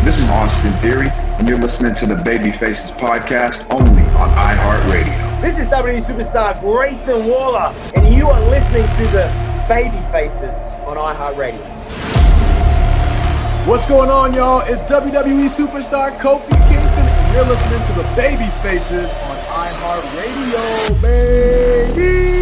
This is Austin Theory, and you're listening to the Baby Faces podcast only on iHeartRadio. This is WWE Superstar Grayson Waller, and you are listening to the Baby Faces on iHeartRadio. What's going on, y'all? It's WWE Superstar Kofi Kingston, and you're listening to the Baby Faces on iHeartRadio, baby!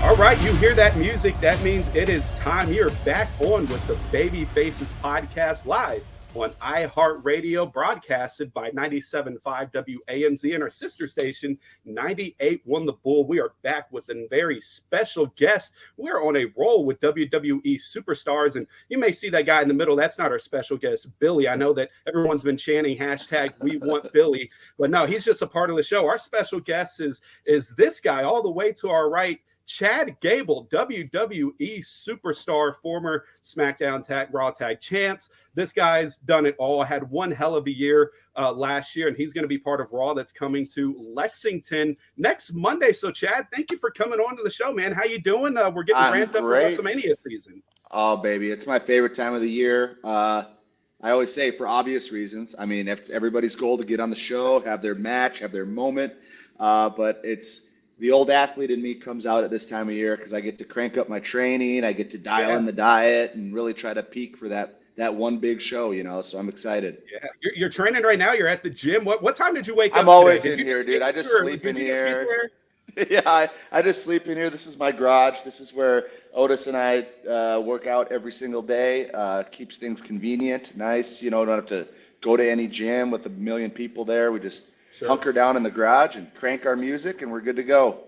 All right, you hear that music. That means it is time. You're back on with the Baby Faces podcast live on iHeartRadio, broadcasted by 97.5 WAMZ and our sister station, 98.1 The Bull. We are back with a very special guest. We're on a roll with WWE Superstars, and you may see that guy in the middle. That's not our special guest, Billy. I know that everyone's been chanting hashtag We Want Billy, but no, he's just a part of the show. Our special guest is this guy all the way to our right, Chad Gable, WWE Superstar, former SmackDown Raw Tag Champs. This guy's done it all, had one hell of a year last year, and he's going to be part of Raw that's coming to Lexington next Monday. So, Chad, thank you for coming on to the show, man. How you doing? We're getting ramped up for Wrestlemania season. Oh, baby, it's my favorite time of the year. I always say for obvious reasons. I mean, it's everybody's goal to get on the show, have their match, have their moment, but it's the old athlete in me comes out at this time of year because I get to crank up my training. I get to dial in the diet and really try to peak for that one big show, you know, so I'm excited. Yeah, you're training right now. You're at the gym. What time did you wake up I'm always today? in here, dude. I just sleep in here. Yeah, I just sleep in here. This is my garage. This is where Otis and I work out every single day. Keeps things convenient, nice. You know, don't have to go to any gym with a million people there. We just hunker down in the garage and crank our music, and we're good to go.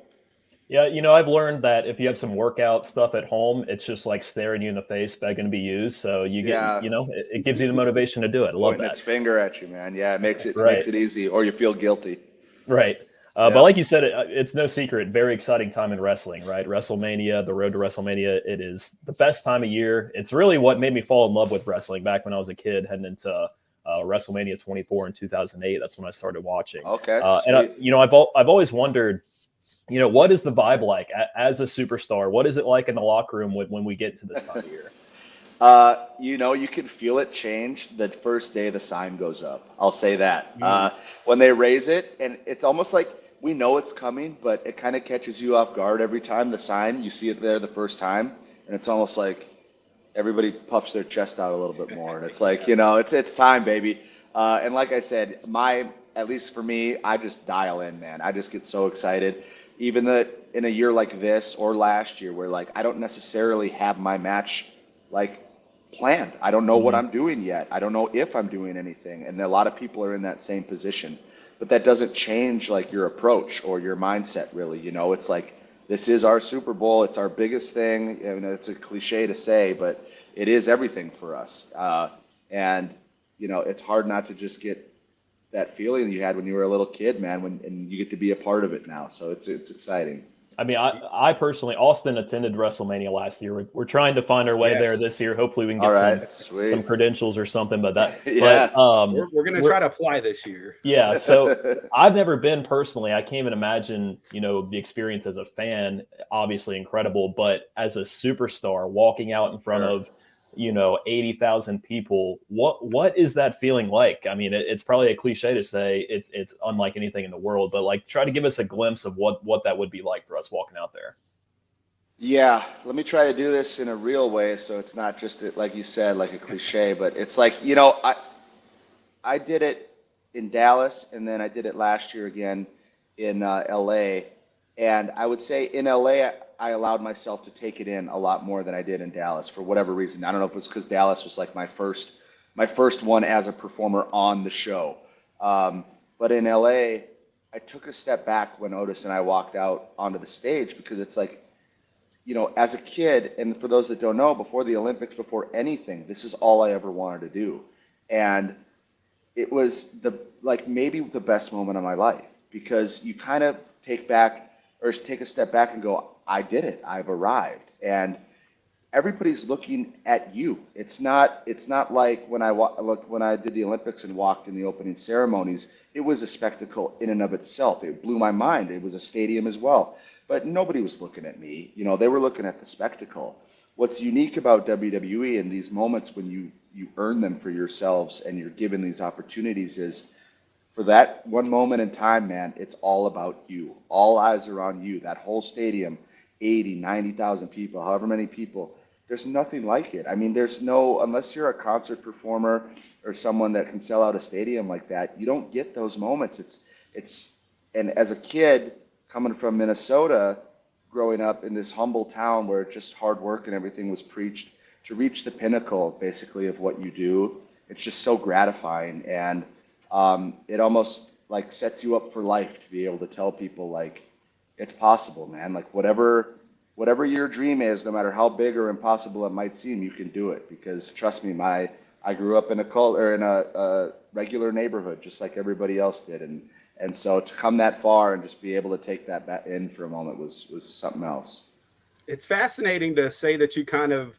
Yeah, you know, I've learned that if you have some workout stuff at home, it's just like staring you in the face, begging to be used. So you get, you know, it gives you the motivation to do it. I love that. Its finger at you, man. Yeah, it makes it easy, or you feel guilty. Right. But like you said, it's no secret. Very exciting time in wrestling, right? Wrestlemania, the road to Wrestlemania. It is the best time of year. It's really what made me fall in love with wrestling back when I was a kid, heading into Wrestlemania 24 in 2008. That's when I started watching. Okay. You know, I've always wondered, you know, what is the vibe like as a superstar? What is it like in the locker room when we get to this time of year? You know, you can feel it change the first day the sign goes up. I'll say that. When they raise it, and it's almost like we know it's coming, but it kind of catches you off guard every time the sign, you see it there the first time, and it's almost like everybody puffs their chest out a little bit more. And it's like, you know, it's time, baby. And like I said, at least for me, I just dial in, man. I just get so excited. Even in a year like this or last year where, like, I don't necessarily have my match, like, planned. I don't know what I'm doing yet. I don't know if I'm doing anything. And a lot of people are in that same position. But that doesn't change, like, your approach or your mindset, really. You know, it's like, this is our Super Bowl. It's our biggest thing. I mean, it's a cliche to say, but it is everything for us. And, you know, it's hard not to just get that feeling you had when you were a little kid, man, and you get to be a part of it now. So it's exciting. I mean, I personally, Austin attended WrestleMania last year. We're trying to find our way there this year. Hopefully we can get some credentials or something, but we're going to try to apply this year. Yeah. So I've never been personally. I can't even imagine, you know, the experience as a fan, obviously incredible, but as a superstar walking out in front of, you know, 80,000 people, what is that feeling like? I mean, it's probably a cliche to say it's unlike anything in the world, but like try to give us a glimpse of what that would be like for us walking out there. Yeah, let me try to do this in a real way so it's not just, like you said, like a cliche, but it's like, you know, I did it in Dallas, and then I did it last year again in LA, and I would say in LA, I allowed myself to take it in a lot more than I did in Dallas for whatever reason. I don't know if it was because Dallas was like my first one as a performer on the show. But in LA, I took a step back when Otis and I walked out onto the stage because it's like, you know, as a kid, and for those that don't know, before the Olympics, before anything, this is all I ever wanted to do. And it was maybe the best moment of my life because you kind of take a step back and go, I did it. I've arrived. And everybody's looking at you. It's not like when I did the Olympics and walked in the opening ceremonies. It was a spectacle in and of itself. It blew my mind. It was a stadium as well, but nobody was looking at me. You know, they were looking at the spectacle. What's unique about WWE in these moments when you earn them for yourselves and you're given these opportunities is, for that one moment in time, man, it's all about you. All eyes are on you. That whole stadium, 80, 90,000 people, however many people, there's nothing like it. I mean, there's no, unless you're a concert performer or someone that can sell out a stadium like that, you don't get those moments. And as a kid coming from Minnesota, growing up in this humble town where just hard work and everything was preached, to reach the pinnacle basically of what you do, it's just so gratifying. And it almost like sets you up for life to be able to tell people like, it's possible, man. Like whatever your dream is, no matter how big or impossible it might seem, you can do it. Because trust me, I grew up in a regular neighborhood, just like everybody else did. And so to come that far and just be able to take that back in for a moment was something else. It's fascinating to say that you kind of,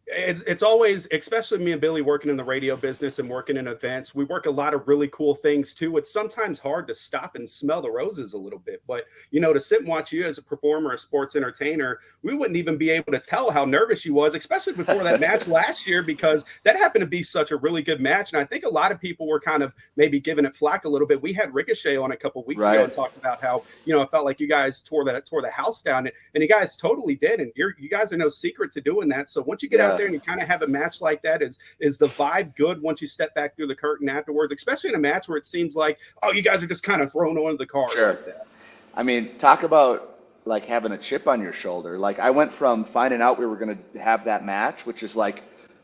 it's always, especially me and Billy working in the radio business and working in events, we work a lot of really cool things too. It's sometimes hard to stop and smell the roses a little bit, but you know, to sit and watch you as a performer, a sports entertainer, we wouldn't even be able to tell how nervous you was, especially before that match last year, because that happened to be such a really good match. And I think a lot of people were kind of maybe giving it flack a little bit. We had Ricochet on a couple of weeks ago and talked about how, you know, it felt like you guys tore the house down, and you guys totally did. And you guys are no secret to doing that. So once you get out there and you kind of have a match like that, is the vibe good once you step back through the curtain afterwards, especially in a match where it seems like, oh, you guys are just kind of thrown on the card? Sure. Like that. I mean, talk about like having a chip on your shoulder. Like I went from finding out we were going to have that match, which is like,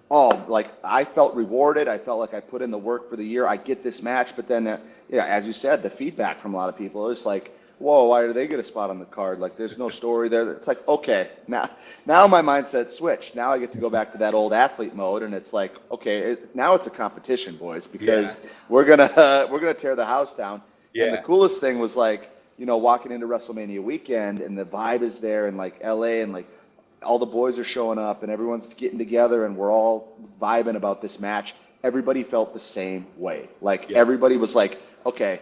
oh, like I felt rewarded. I felt like I put in the work for the year. I get this match. But then, as you said, the feedback from a lot of people is like, whoa, why do they get a spot on the card? Like there's no story there. It's like, okay, now my mindset switched. Now I get to go back to that old athlete mode, and it's like, okay, now it's a competition, boys, because we're gonna tear the house down. Yeah. And the coolest thing was like, you know, walking into Wrestlemania weekend, and the vibe is there, and like LA, and like all the boys are showing up, and everyone's getting together, and we're all vibing about this match. Everybody felt the same way. Like everybody was like, okay,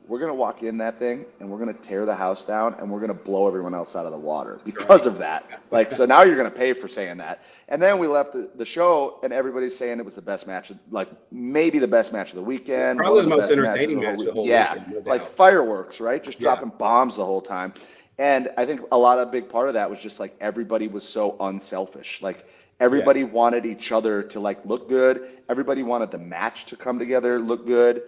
we're going to walk in that thing and we're going to tear the house down and we're going to blow everyone else out of the water because of that. Like, so now you're going to pay for saying that. And then we left the show and everybody's saying it was the best match, like maybe the best match of the weekend. Probably the most entertaining match of the whole weekend. No like fireworks, right? Just dropping bombs the whole time. And I think a big part of that was just like everybody was so unselfish. Like everybody wanted each other to like look good. Everybody wanted the match to come together, look good.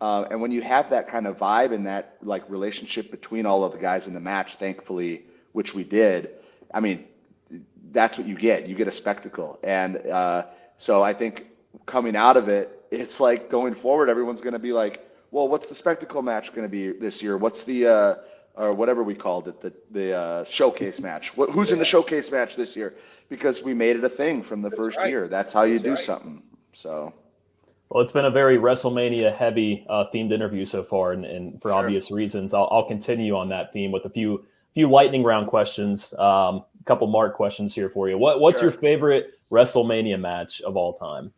And when you have that kind of vibe and that like relationship between all of the guys in the match, thankfully, which we did, I mean, that's what you get. You get a spectacle. And so I think coming out of it, it's like going forward, everyone's going to be like, well, what's the spectacle match going to be this year? What's the, or whatever we called it, the showcase match? Who's in the showcase match this year? Because we made it a thing from the first year. That's how you do something. So. Well, it's been a very Wrestlemania heavy themed interview so far, and for obvious reasons, I'll continue on that theme with a few lightning round questions, a couple Mark questions here for you. What's your favorite Wrestlemania match of all time?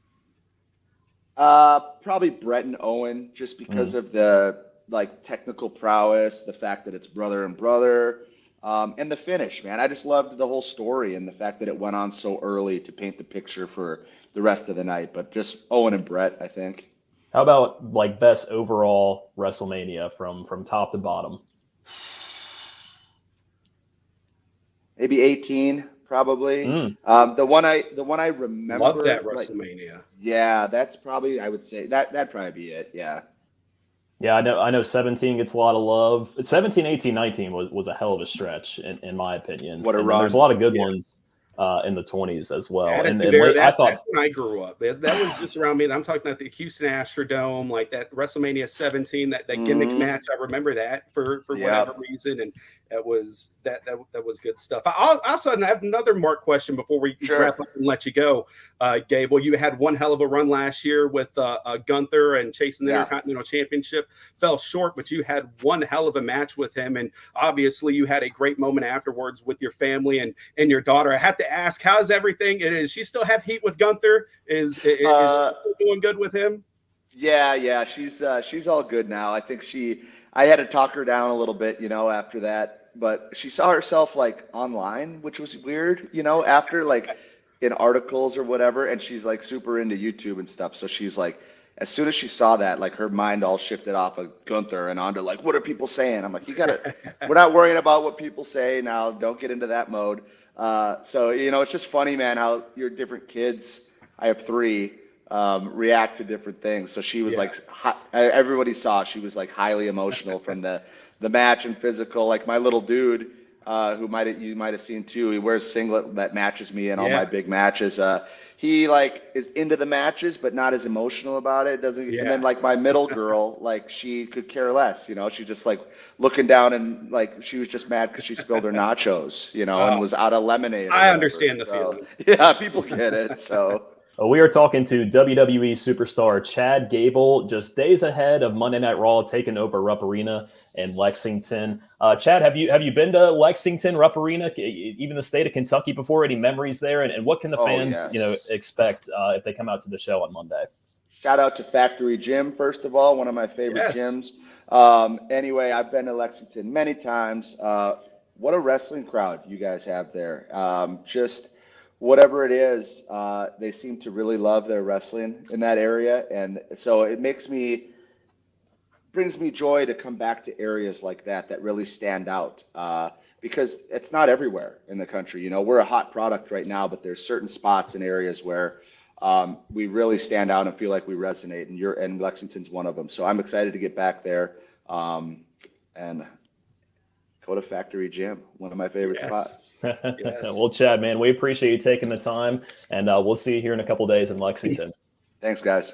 Probably Brett and Owen, just because of the like technical prowess, the fact that it's brother and brother, and the finish, man. I just loved the whole story and the fact that it went on so early to paint the picture for the rest of the night. But just Owen and Brett, I think. How about like best overall Wrestlemania from top to bottom? Maybe 18, probably. The one I remember. Love that Wrestlemania. Like, yeah, that's probably, I would say that'd probably be it. Yeah. Yeah, I know 17 gets a lot of love. 17, 18, 19 was a hell of a stretch in my opinion. What a run. There's a lot of good ones in the 20s as well. That's when I grew up. That was just around me. I'm talking about the Houston Astrodome, like that WrestleMania 17, that gimmick match. I remember that for whatever reason, and that was good stuff. I also have another Mark question before we wrap up and let you go, Gable. You had one hell of a run last year with Gunther and chasing the Intercontinental Championship. Fell short, but you had one hell of a match with him, and obviously you had a great moment afterwards with your family and your daughter. I have to to ask, how's everything? Is she still have heat with Gunther? Is she still doing good with him? Yeah, she's all good now. I think I had to talk her down a little bit, after that, but she saw herself like online, which was weird, after like in articles or whatever, and she's like super into YouTube and stuff. So she's like, as soon as she saw that, like her mind all shifted off of Gunther and onto like, what are people saying? I'm like, we're not worrying about what people say now. Don't get into that mode. So, it's just funny, man, how your different kids, I have 3, react to different things. So she was everybody saw she was like highly emotional from the match and physical. Like my little dude, who you might have seen too. He wears singlet that matches me in all my big matches. He like is into the matches, but not as emotional about it. And then like my middle girl, like she could care less. She just like looking down and like she was just mad because she spilled her nachos, and was out of lemonade. I understand the feeling. Yeah, people get it. So. We are talking to WWE Superstar Chad Gable, just days ahead of Monday Night Raw taking over Rupp Arena in Lexington. Chad, have you been to Lexington, Rupp Arena, even the state of Kentucky before? Any memories there? And what can the fans, expect if they come out to the show on Monday? Shout out to Factory Gym, first of all, one of my favorite gyms. Anyway, I've been to Lexington many times. What a wrestling crowd you guys have there. Just whatever it is, they seem to really love their wrestling in that area. And so it brings me joy to come back to areas like that really stand out, because it's not everywhere in the country. We're a hot product right now, but there's certain spots and areas where we really stand out and feel like we resonate, and Lexington's one of them. So I'm excited to get back there and go to Factory Gym, one of my favorite spots. Well, Chad, man, we appreciate you taking the time, and we'll see you here in a couple days in Lexington. Thanks, guys.